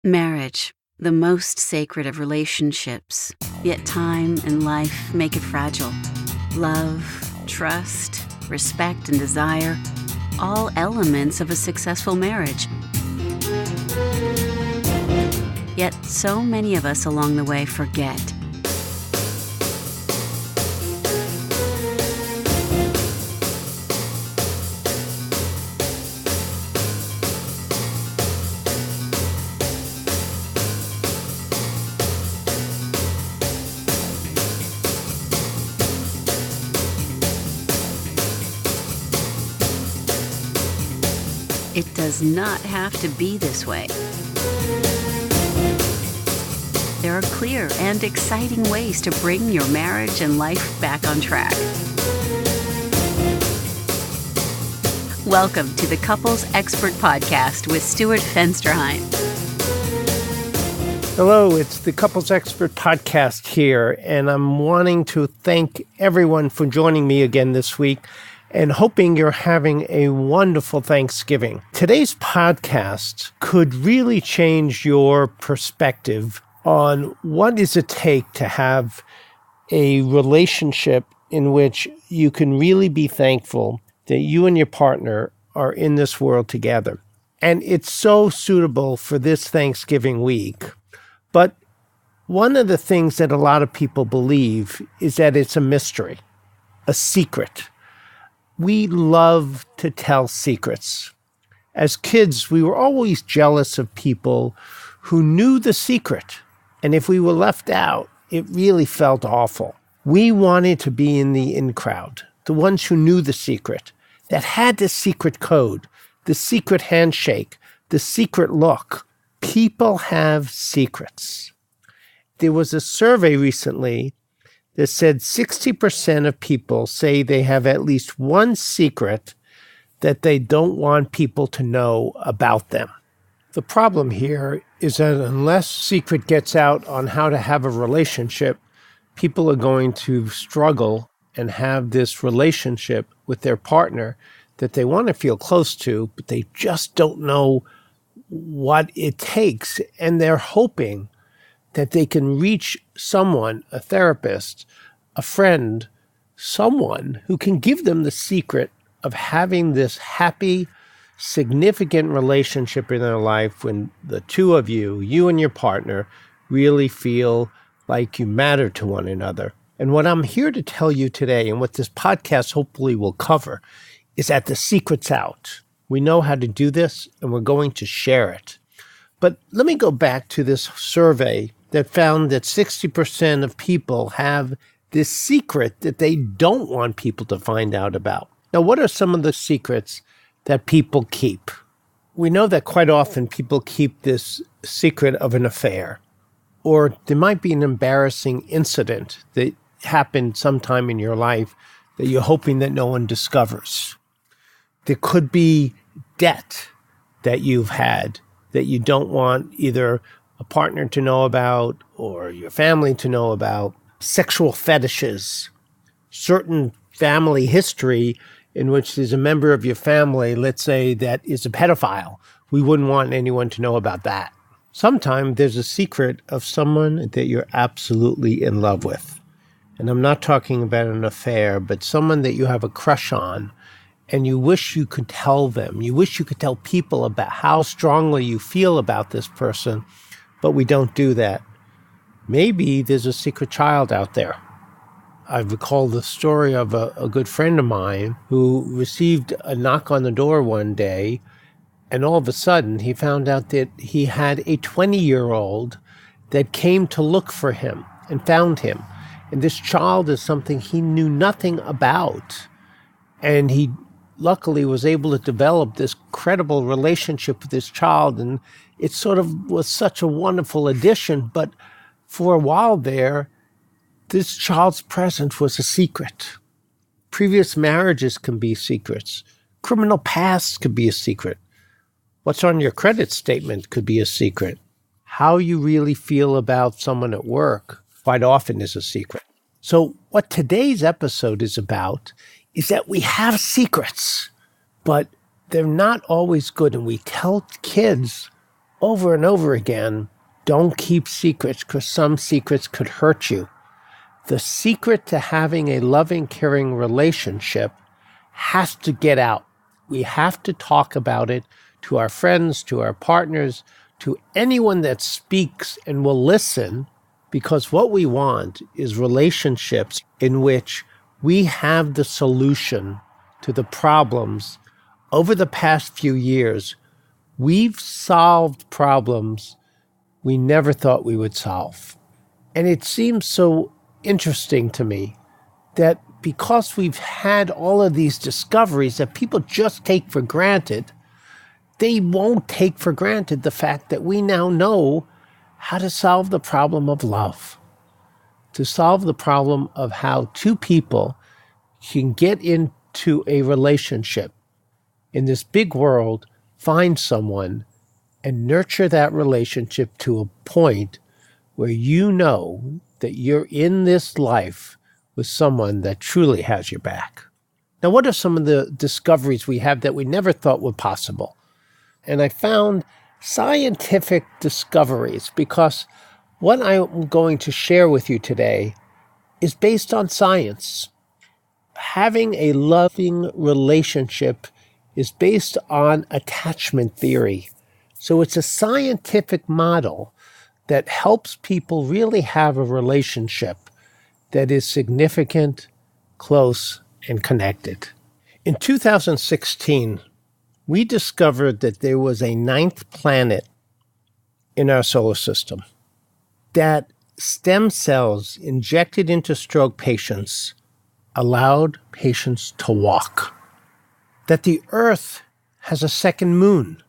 Marriage, the most sacred of relationships, yet time and life make it fragile. Love, trust, respect, and desire, all elements of a successful marriage. Yet so many of us along the way forget. It does not have to be this way. There are clear and exciting ways to bring your marriage and life back on track. Welcome to the Couples Expert Podcast with Stuart Fensterheim. Hello, it's the Couples Expert Podcast here, and I'm wanting to thank everyone for joining me again this week and hoping you're having a wonderful Thanksgiving. Today's podcast could really change your perspective on what does it take to have a relationship in which you can really be thankful that you and your partner are in this world together. And it's so suitable for this Thanksgiving week. But one of the things that a lot of people believe is that it's a mystery, a secret. We love to tell secrets. As kids, we were always jealous of people who knew the secret. And if we were left out, it really felt awful. We wanted to be in the in crowd, the ones who knew the secret, that had the secret code, the secret handshake, the secret look. People have secrets. There was a survey recently that said 60% of people say they have at least one secret that they don't want people to know about them. The problem here is that unless secret gets out on how to have a relationship, people are going to struggle and have this relationship with their partner that they want to feel close to, but they just don't know what it takes. And they're hoping that they can reach someone, a therapist, a friend, someone who can give them the secret of having this happy, significant relationship in their life when the two of you, you and your partner, really feel like you matter to one another. And what I'm here to tell you today, and what this podcast hopefully will cover, is that the secret's out. We know how to do this, and we're going to share it. But let me go back to this survey that found that 60% of people have this secret that they don't want people to find out about. Now, what are some of the secrets that people keep? We know that quite often people keep this secret of an affair, or there might be an embarrassing incident that happened sometime in your life that you're hoping that no one discovers. There could be debt that you've had that you don't want either a partner to know about or your family to know about, sexual fetishes, certain family history in which there's a member of your family, let's say, that is a pedophile. We wouldn't want anyone to know about that. Sometimes there's a secret of someone that you're absolutely in love with. And I'm not talking about an affair, but someone that you have a crush on, and you wish you could tell them. You wish you could tell people about how strongly you feel about this person, but we don't do that. Maybe there's a secret child out there. I recall the story of a good friend of mine who received a knock on the door one day, and all of a sudden he found out that he had a 20-year-old that came to look for him and found him. And this child is something he knew nothing about. And he luckily was able to develop this credible relationship with this child, and it sort of was such a wonderful addition. But for a while there, this child's presence was a secret. Previous marriages can be secrets. Criminal pasts could be a secret. What's on your credit statement could be a secret. How you really feel about someone at work quite often is a secret. So what today's episode is about is that we have secrets, but they're not always good. And we tell kids over and over again, don't keep secrets because some secrets could hurt you. The secret to having a loving, caring relationship has to get out. We have to talk about it to our friends, to our partners, to anyone that speaks and will listen, because what we want is relationships in which we have the solution to the problems. Over the past few years, we've solved problems we never thought we would solve. And it seems so interesting to me that because we've had all of these discoveries that people just take for granted, they won't take for granted the fact that we now know how to solve the problem of love, to solve the problem of how two people can get into a relationship in this big world, find someone, and nurture that relationship to a point where you know that you're in this life with someone that truly has your back. Now, what are some of the discoveries we have that we never thought were possible? And I found scientific discoveries because what I'm going to share with you today is based on science. Having a loving relationship is based on attachment theory. So it's a scientific model that helps people really have a relationship that is significant, close, and connected. In 2016, we discovered that there was a ninth planet in our solar system, that stem cells injected into stroke patients allowed patients to walk, that the Earth has a second moon.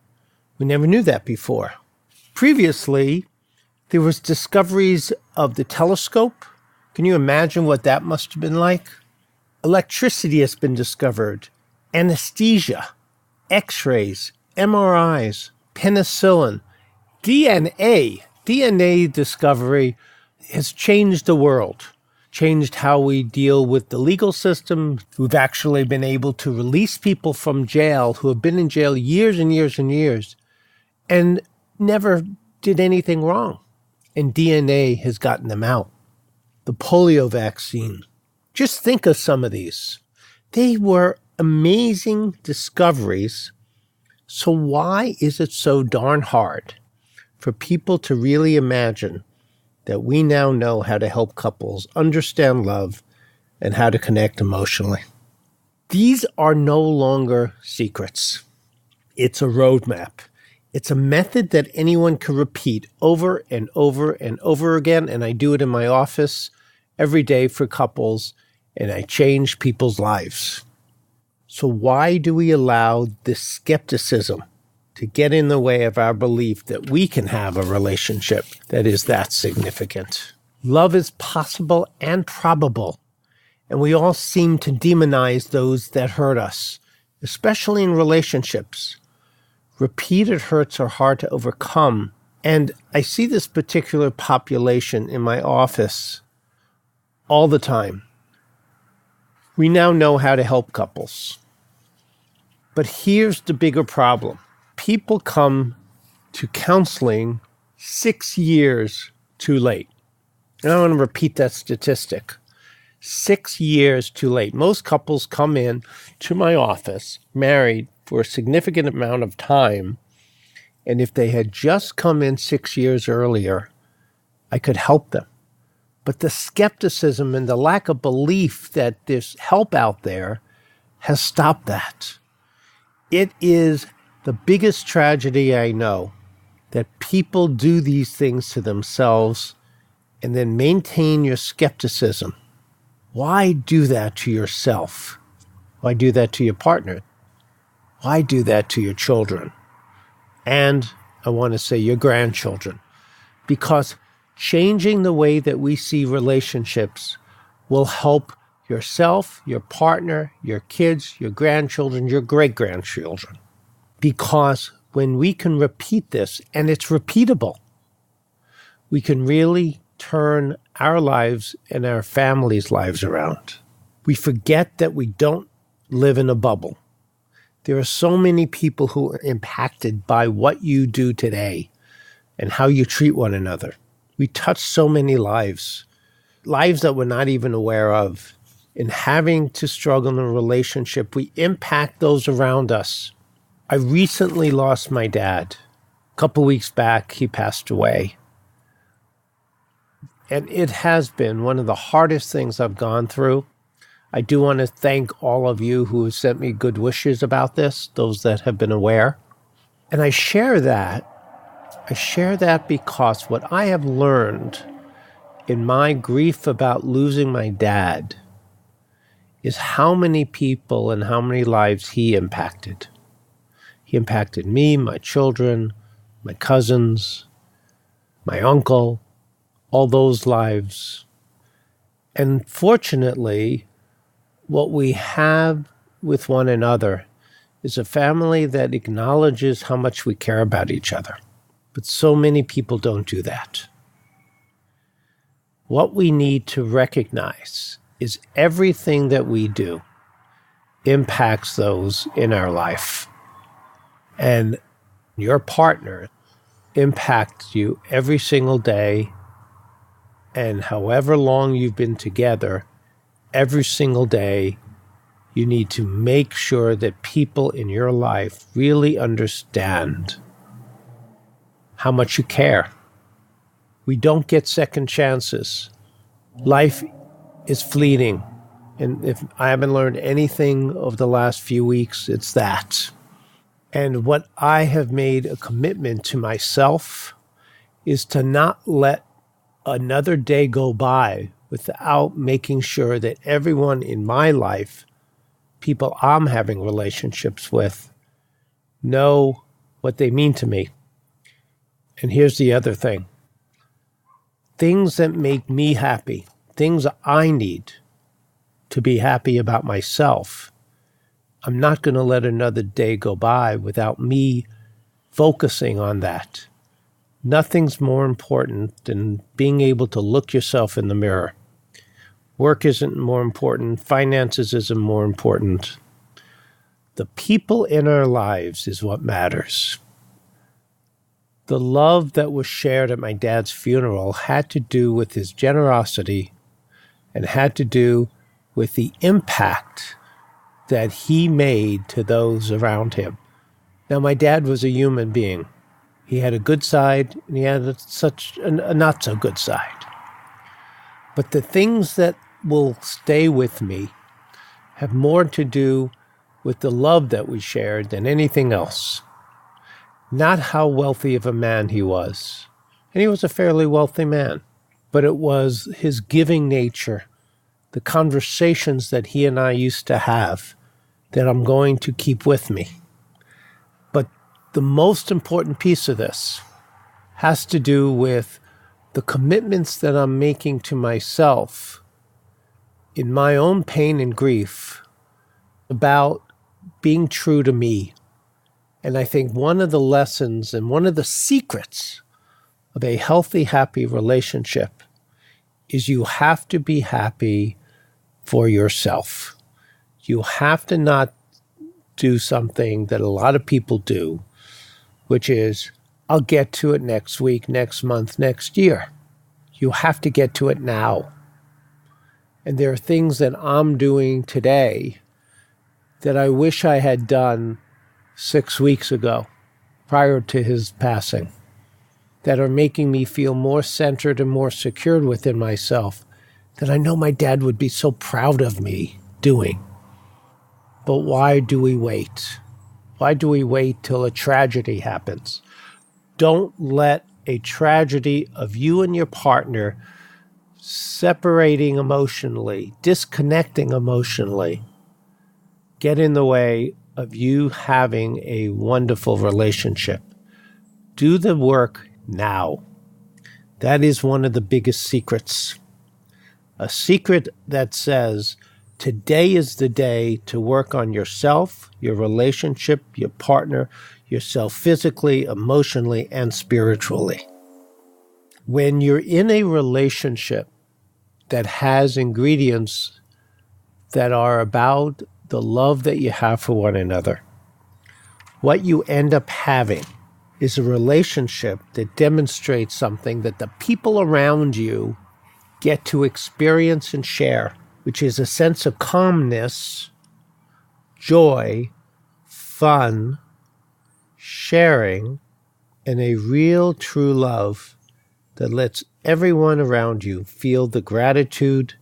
We never knew that before. Previously, there was discoveries of the telescope. Can you imagine what that must have been like? Electricity has been discovered, anesthesia, X-rays, MRIs, penicillin, DNA. DNA discovery has changed the world, changed how we deal with the legal system. We've actually been able to release people from jail who have been in jail years and years and years and never did anything wrong. And DNA has gotten them out. The polio vaccine. Just think of some of these. They were amazing discoveries. So why is it so darn hard for people to really imagine that we now know how to help couples understand love and how to connect emotionally? These are no longer secrets. It's a roadmap. It's a method that anyone can repeat over and over and over again, and I do it in my office every day for couples, and I change people's lives. So why do we allow this skepticism to get in the way of our belief that we can have a relationship that is that significant? Love is possible and probable, and we all seem to demonize those that hurt us, especially in relationships. Repeated hurts are hard to overcome, and I see this particular population in my office all the time. We now know how to help couples. But here's the bigger problem. People come to counseling 6 years too late. And I want to repeat that statistic. 6 years too late. Most couples come in to my office, married for a significant amount of time, and if they had just come in 6 years earlier, I could help them. But the skepticism and the lack of belief that there's help out there has stopped that. It is the biggest tragedy I know that people do these things to themselves and then maintain your skepticism. Why do that to yourself? Why do that to your partner? Why do that to your children? And I want to say your grandchildren. Because changing the way that we see relationships will help yourself, your partner, your kids, your grandchildren, your great-grandchildren. Because when we can repeat this, and it's repeatable, we can really turn our lives and our families' lives around. We forget that we don't live in a bubble. There are so many people who are impacted by what you do today. and how you treat one another. We touch so many lives that we're not even aware of. In having to struggle in a relationship, we impact those around us. I recently lost my dad. A couple weeks back, he passed away. And it has been one of the hardest things I've gone through. I do want to thank all of you who have sent me good wishes about this, those that have been aware. And I share that because what I have learned in my grief about losing my dad is how many people and how many lives he impacted. He impacted me, my children, my cousins, my uncle, all those lives. And fortunately, what we have with one another is a family that acknowledges how much we care about each other. But so many people don't do that. What we need to recognize is everything that we do impacts those in our life. And your partner impacts you every single day. And however long you've been together, every single day, you need to make sure that people in your life really understand how much you care. We don't get second chances. Life is fleeting. And if I haven't learned anything over the last few weeks, it's that. And what I have made a commitment to myself is to not let another day go by without making sure that everyone in my life, people I'm having relationships with, know what they mean to me. And here's the other thing. Things that make me happy, things I need to be happy about myself, I'm not going to let another day go by without me focusing on that. Nothing's more important than being able to look yourself in the mirror. Work isn't more important. Finances isn't more important. The people in our lives is what matters. The love that was shared at my dad's funeral had to do with his generosity and had to do with the impact that he made to those around him. Now, my dad was a human being. He had a good side and he had a not so good side. But the things that will stay with me have more to do with the love that we shared than anything else. Not how wealthy of a man he was. And he was a fairly wealthy man. But it was his giving nature, the conversations that he and I used to have, that I'm going to keep with me. But the most important piece of this has to do with the commitments that I'm making to myself in my own pain and grief about being true to me. And I think one of the lessons and one of the secrets of a healthy, happy relationship is you have to be happy for yourself. You have to not do something that a lot of people do, which is, I'll get to it next week, next month, next year. You have to get to it now. And there are things that I'm doing today that I wish I had done 6 weeks ago, prior to his passing, that are making me feel more centered and more secured within myself, that I know my dad would be so proud of me doing. But why do we wait? Why do we wait till a tragedy happens? Don't let a tragedy of you and your partner separating emotionally, disconnecting emotionally, get in the way of you having a wonderful relationship. Do the work now. That is one of the biggest secrets. A secret that says, today is the day to work on yourself, your relationship, your partner, yourself physically, emotionally, and spiritually. When you're in a relationship that has ingredients that are about the love that you have for one another, what you end up having is a relationship that demonstrates something that the people around you get to experience and share, which is a sense of calmness, joy, fun, sharing, and a real true love that lets everyone around you feel the gratitude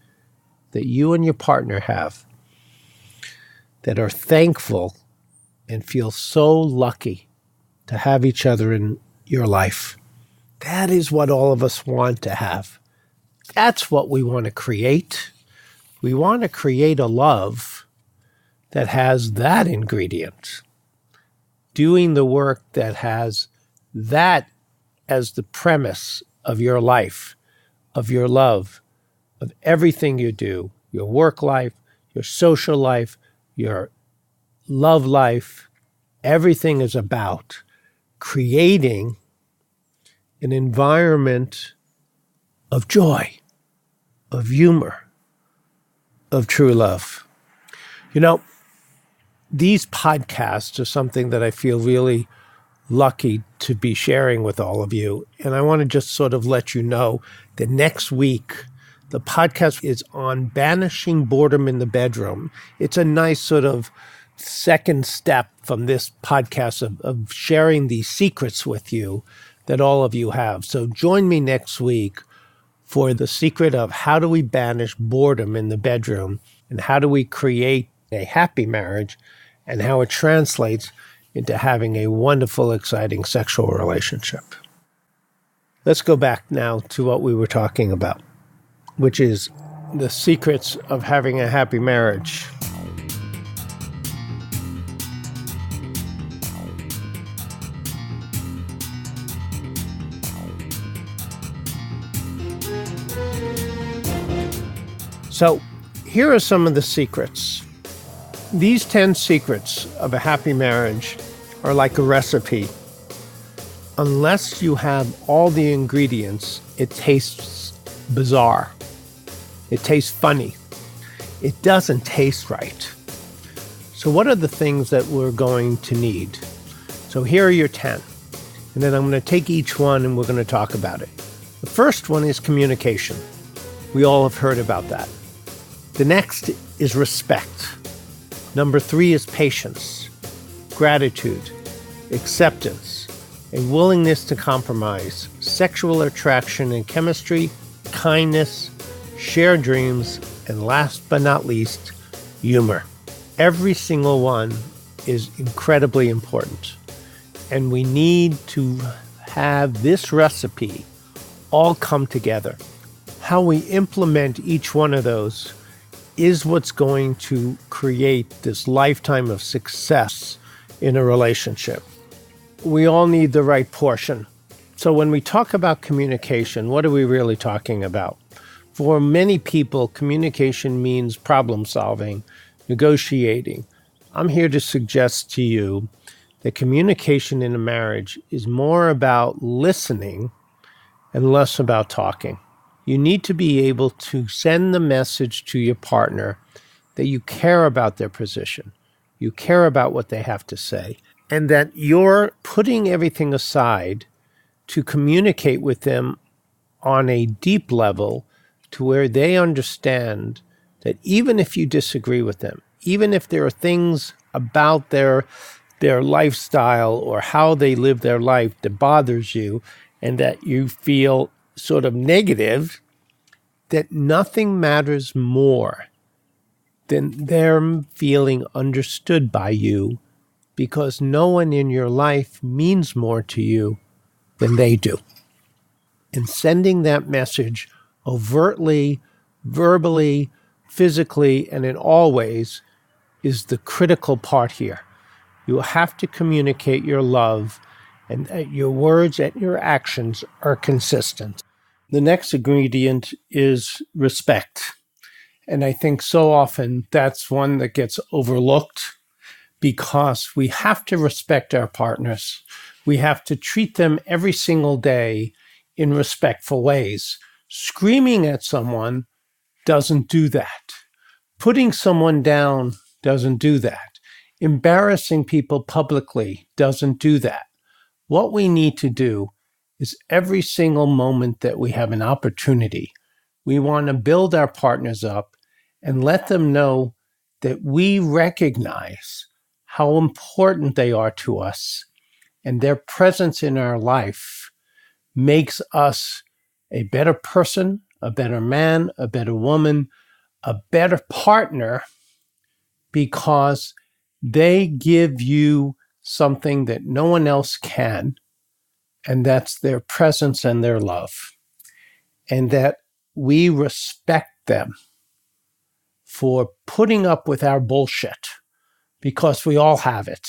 that you and your partner have, that are thankful and feel so lucky to have each other in your life. That is what all of us want to have. That's what we want to create. We want to create a love that has that ingredient, doing the work that has that as the premise of your life, of your love, of everything you do, your work life, your social life, your love life. Everything is about creating an environment of joy, of humor, of true love. You know, these podcasts are something that I feel really lucky to be sharing with all of you. And I want to just sort of let you know that next week, the podcast is on banishing boredom in the bedroom. It's a nice sort of second step from this podcast of sharing these secrets with you that all of you have. So join me next week for the secret of how do we banish boredom in the bedroom and how do we create a happy marriage and how it translates into having a wonderful, exciting sexual relationship. Let's go back now to what we were talking about, which is the secrets of having a happy marriage. So here are some of the secrets. These 10 secrets of a happy marriage are like a recipe. Unless you have all the ingredients, it tastes bizarre. It tastes funny. It doesn't taste right. So what are the things that we're going to need? So here are your 10. And then I'm going to take each one and we're going to talk about it. The first one is communication. We all have heard about that. The next is respect. Number 3 is patience, gratitude, acceptance, a willingness to compromise, sexual attraction and chemistry, kindness, shared dreams, and last but not least, humor. Every single one is incredibly important. And we need to have this recipe all come together. How we implement each one of those is what's going to create this lifetime of success in a relationship. We all need the right portion. So when we talk about communication, what are we really talking about? For many people, communication means problem solving, negotiating. I'm here to suggest to you that communication in a marriage is more about listening and less about talking. You need to be able to send the message to your partner that you care about their position, you care about what they have to say, and that you're putting everything aside to communicate with them on a deep level to where they understand that even if you disagree with them, even if there are things about their lifestyle or how they live their life that bothers you and that you feel sort of negative, that nothing matters more than them feeling understood by you because no one in your life means more to you than they do. And sending that message overtly, verbally, physically, and in all ways is the critical part here. You have to communicate your love and that your words and your actions are consistent. The next ingredient is respect. And I think so often that's one that gets overlooked because we have to respect our partners. We have to treat them every single day in respectful ways. Screaming at someone doesn't do that. Putting someone down doesn't do that. Embarrassing people publicly doesn't do that. What we need to do is every single moment that we have an opportunity, we want to build our partners up and let them know that we recognize how important they are to us, and their presence in our life makes us a better person, a better man, a better woman, a better partner, because they give you something that no one else can, and that's their presence and their love. And that we respect them for putting up with our bullshit, because we all have it.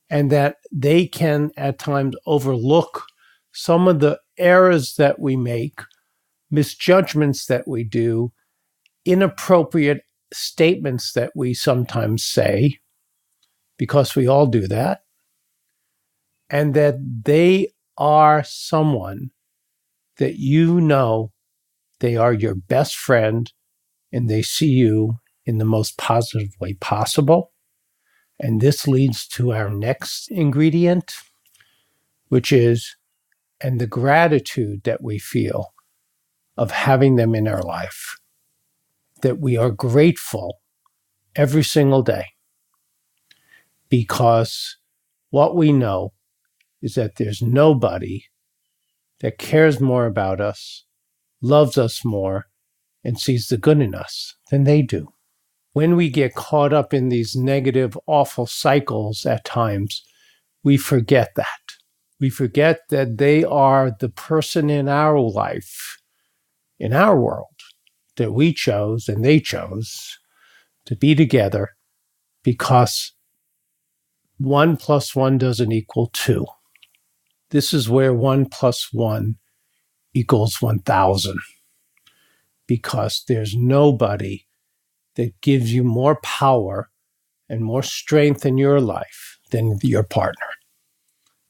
And that they can at times overlook some of the errors that we make, misjudgments that we do, inappropriate statements that we sometimes say, because we all do that. And that they are someone that you know they are your best friend, and they see you in the most positive way possible. And this leads to our next ingredient, which is, and the gratitude that we feel of having them in our life, that we are grateful every single day, because what we know is that there's nobody that cares more about us, loves us more, and sees the good in us than they do. When we get caught up in these negative, awful cycles at times, we forget that. We forget that they are the person in our life, in our world, that we chose and they chose to be together, because 1 + 1 doesn't equal 2. This is where 1 + 1 equals 1,000, because there's nobody that gives you more power and more strength in your life than your partner.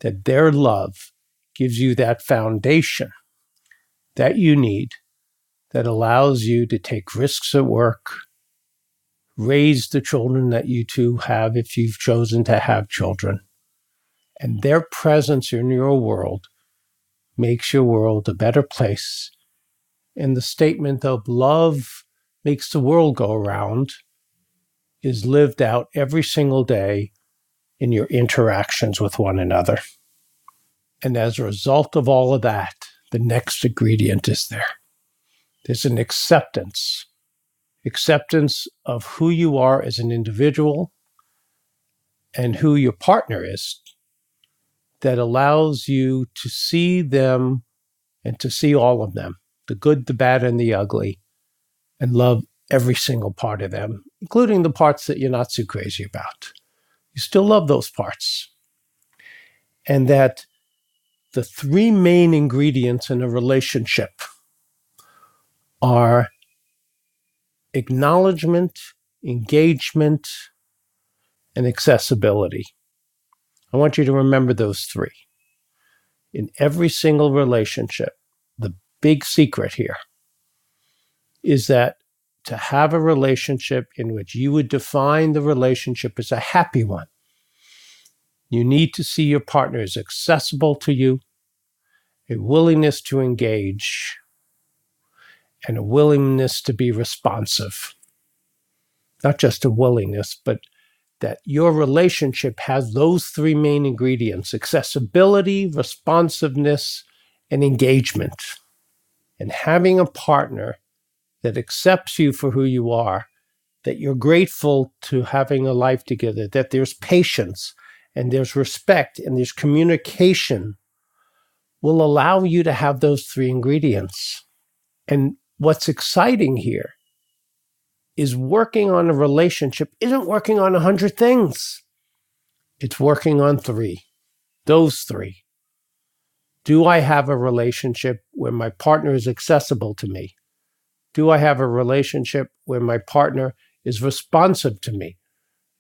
That their love gives you that foundation that you need, that allows you to take risks at work, raise the children that you two have if you've chosen to have children. And their presence in your world makes your world a better place. And the statement of love makes the world go around is lived out every single day in your interactions with one another. And as a result of all of that, the next ingredient is there. There's an acceptance of who you are as an individual and who your partner is, that allows you to see them and to see all of them, the good, the bad, and the ugly, and love every single part of them, including the parts that you're not so crazy about. You still love those parts. And that the 3 main ingredients in a relationship are acknowledgement, engagement, and accessibility. I want you to remember those 3. In every single relationship, the big secret here is that to have a relationship in which you would define the relationship as a happy one, you need to see your partner as accessible to you, a willingness to engage, and a willingness to be responsive. Not just a willingness, but that your relationship has those 3 main ingredients: accessibility, responsiveness, and engagement. And having a partner that accepts you for who you are, that you're grateful to having a life together, that there's patience and there's respect and there's communication, will allow you to have those 3 ingredients. And what's exciting here is working on a relationship isn't working on 100 things. It's working on 3. Those 3. Do I have a relationship where my partner is accessible to me? Do I have a relationship where my partner is responsive to me?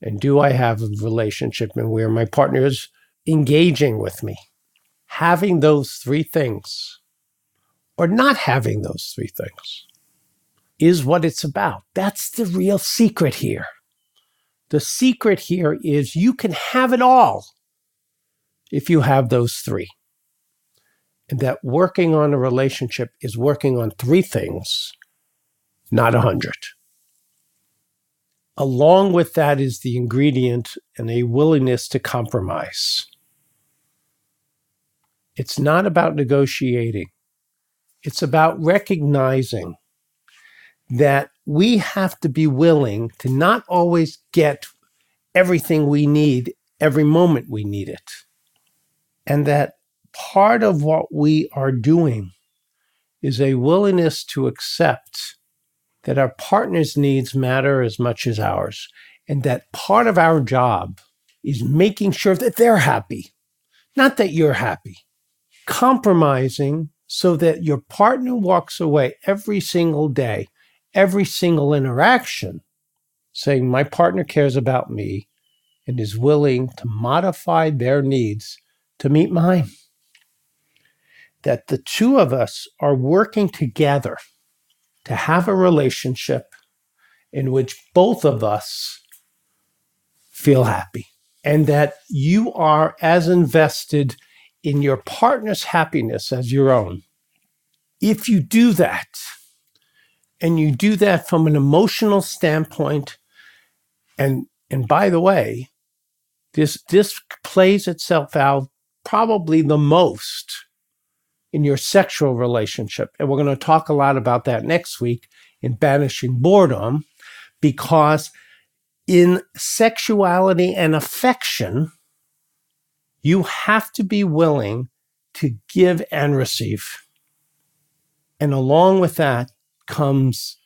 And do I have a relationship where my partner is engaging with me? Having those 3 things, or not having those 3 things, is what it's about. That's the real secret here. The secret here is you can have it all. if you have those three. And that working on a relationship is working on three things, not 100. Along with that is the ingredient and a willingness to compromise. It's not about negotiating. It's about recognizing that we have to be willing to not always get everything we need every moment we need it. And that part of what we are doing is a willingness to accept that our partner's needs matter as much as ours, and that part of our job is making sure that they're happy, not that you're happy. Compromising so that your partner walks away every single day, every single interaction, saying, my partner cares about me and is willing to modify their needs to meet mine. That the two of us are working together to have a relationship in which both of us feel happy, and that you are as invested in your partner's happiness as your own. If you do that, and you do that from an emotional standpoint, and by the way, this plays itself out probably the most in your sexual relationship. And we're going to talk a lot about that next week in Banishing Boredom, because in sexuality and affection, you have to be willing to give and receive. And along with that comes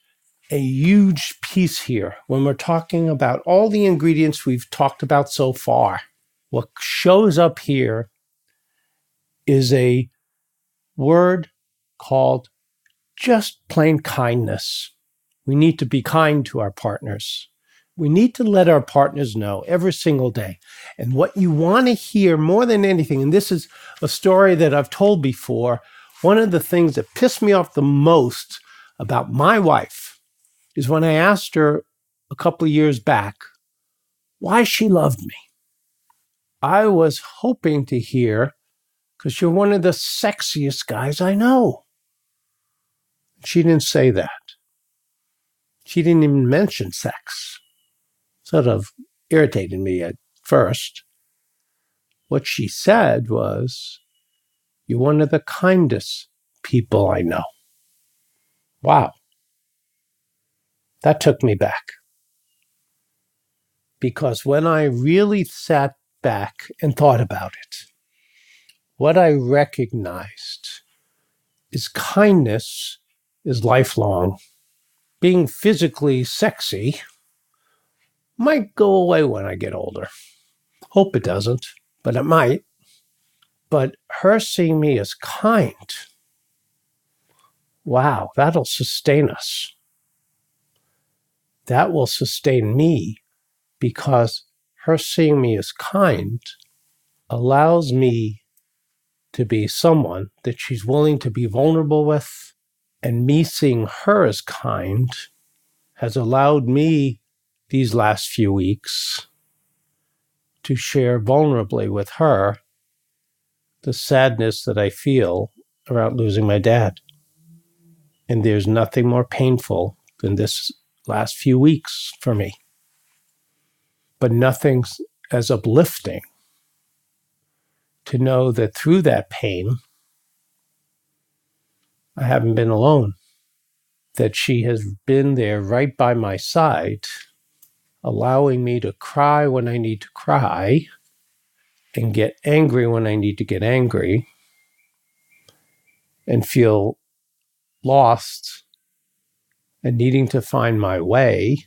a huge piece here when we're talking about all the ingredients we've talked about so far. What shows up here is a word called just plain kindness. We need to be kind to our partners. We need to let our partners know every single day. And what you want to hear more than anything, and this is a story that I've told before, one of the things that pissed me off the most about my wife is when I asked her a couple of years back why she loved me. I was hoping to hear, because you're one of the sexiest guys I know. She didn't say that. She didn't even mention sex. Sort of irritated me at first. What she said was, you're one of the kindest people I know. Wow. That took me back. Because when I really sat back and thought about it, what I recognized is kindness is lifelong. Being physically sexy might go away when I get older. Hope it doesn't, but it might. But her seeing me as kind, wow, that'll sustain us. That will sustain me, because her seeing me as kind allows me to be someone that she's willing to be vulnerable with. And me seeing her as kind has allowed me these last few weeks to share vulnerably with her the sadness that I feel around losing my dad. And there's nothing more painful than this last few weeks for me. But nothing's as uplifting to know that through that pain, I haven't been alone. That she has been there right by my side, allowing me to cry when I need to cry and get angry when I need to get angry and feel lost and needing to find my way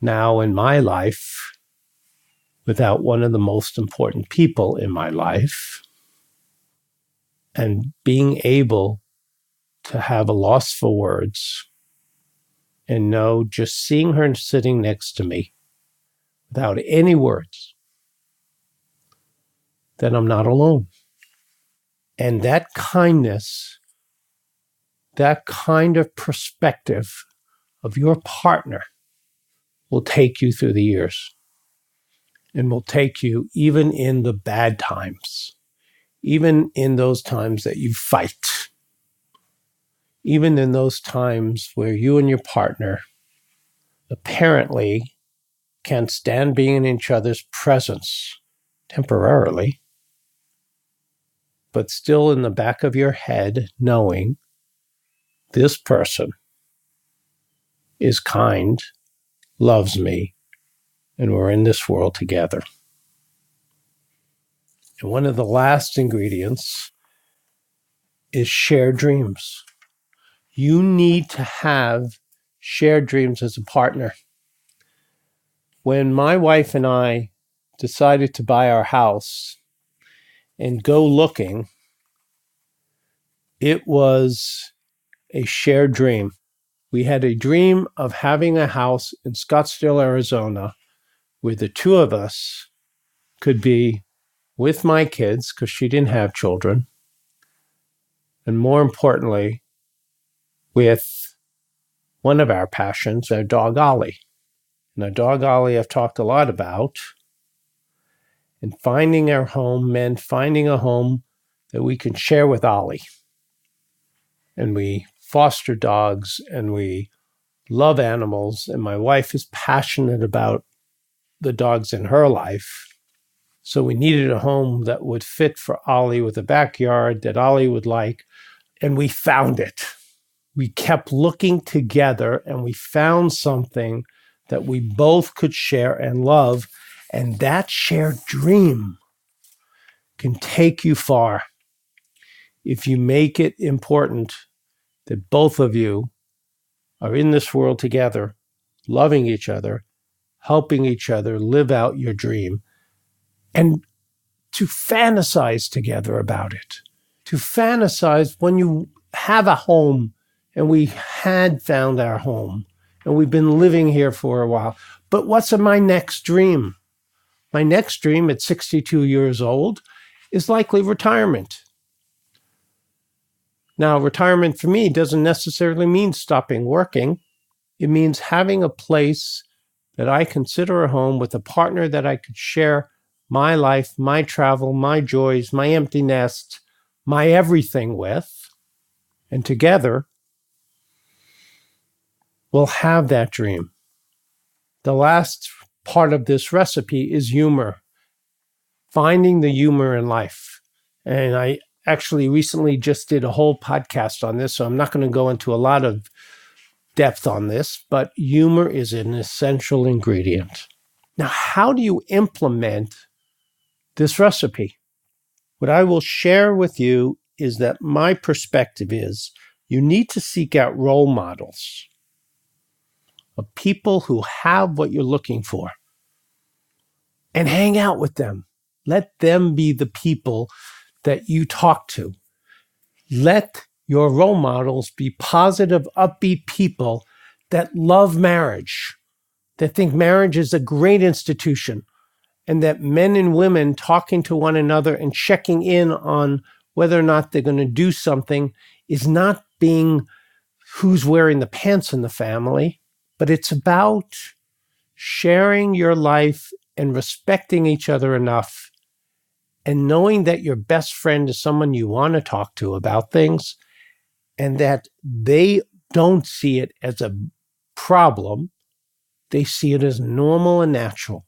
now in my life without one of the most important people in my life, and being able to have a loss for words and know just seeing her sitting next to me without any words that I'm not alone. And that kindness, that kind of perspective of your partner will take you through the years. and will take you even in the bad times, even in those times that you fight, even in those times where you and your partner apparently can't stand being in each other's presence temporarily, but still in the back of your head knowing this person is kind, loves me, and we're in this world together. And one of the last ingredients is shared dreams. You need to have shared dreams as a partner. When my wife and I decided to buy our house and go looking, it was a shared dream. We had a dream of having a house in Scottsdale, Arizona, where the two of us could be with my kids, because she didn't have children, and more importantly, with one of our passions, our dog Ollie. And our dog Ollie I've talked a lot about. And finding our home meant finding a home that we can share with Ollie. And we foster dogs and we love animals. And my wife is passionate about the dogs in her life. So we needed a home that would fit for Ollie, with a backyard that Ollie would like. And we found it. We kept looking together and we found something that we both could share and love. And that shared dream can take you far if you make it important that both of you are in this world together, loving each other, helping each other live out your dream, and to fantasize together about it. To fantasize when you have a home, and we had found our home, and we've been living here for a while. But what's my next dream? My next dream at 62 years old is likely retirement. Now, retirement for me doesn't necessarily mean stopping working. It means having a place that I consider a home with a partner that I could share my life, my travel, my joys, my empty nest, my everything with. And together, we'll have that dream. The last part of this recipe is humor. Finding the humor in life. And I actually recently just did a whole podcast on this, so I'm not going to go into a lot of depth on this, but humor is an essential ingredient. Now, how do you implement this recipe? What I will share with you is that my perspective is you need to seek out role models of people who have what you're looking for and hang out with them. Let them be the people that you talk to. Let your role models be positive, upbeat people that love marriage, that think marriage is a great institution, and that men and women talking to one another and checking in on whether or not they're going to do something is not being who's wearing the pants in the family, but it's about sharing your life and respecting each other enough and knowing that your best friend is someone you want to talk to about things, and that they don't see it as a problem. They see it as normal and natural.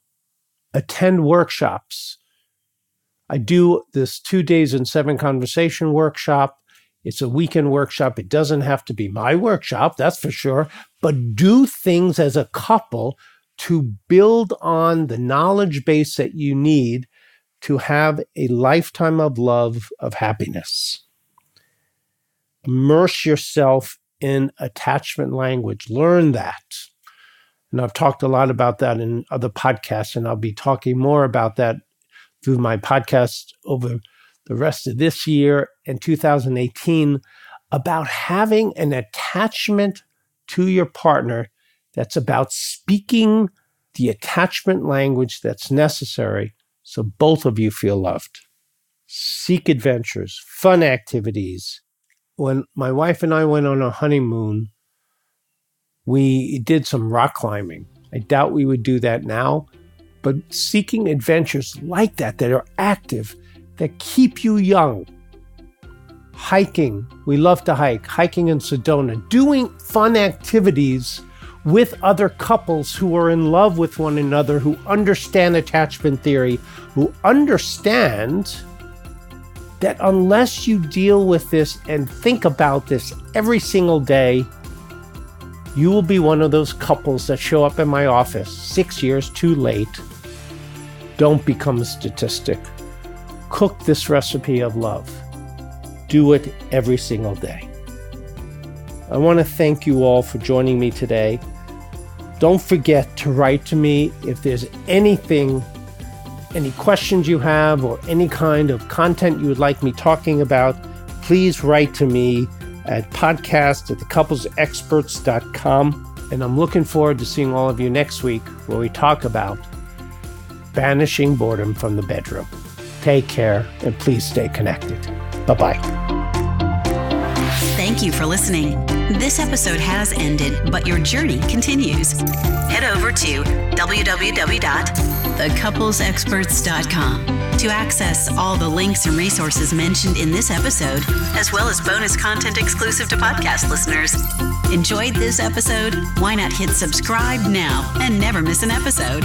Attend workshops. I do this 2 days and 7 conversation workshop. It's a weekend workshop. It doesn't have to be my workshop, that's for sure, but do things as a couple to build on the knowledge base that you need to have a lifetime of love, of happiness. Immerse yourself in attachment language. Learn that. And I've talked a lot about that in other podcasts, and I'll be talking more about that through my podcast over the rest of this year and 2018, about having an attachment to your partner that's about speaking the attachment language that's necessary so both of you feel loved. Seek adventures, fun activities. When my wife and I went on a honeymoon, we did some rock climbing. I doubt we would do that now, but seeking adventures like that are active, that keep you young. Hiking. We love to hike. Hiking in Sedona. Doing fun activities with other couples who are in love with one another, who understand attachment theory, who understand that unless you deal with this and think about this every single day, you will be one of those couples that show up in my office 6 years too late. Don't become a statistic. Cook this recipe of love. Do it every single day. I want to thank you all for joining me today. Don't forget to write to me if there's anything, any questions you have, or any kind of content you would like me talking about. Please write to me at podcast@thecouplesexperts.com. And I'm looking forward to seeing all of you next week, where we talk about banishing boredom from the bedroom. Take care, and please stay connected. Bye-bye. Thank you for listening. This episode has ended, but your journey continues. Head over to www.thecouplesexperts.com to access all the links and resources mentioned in this episode, as well as bonus content exclusive to podcast listeners. Enjoyed this episode? Why not hit subscribe now and never miss an episode?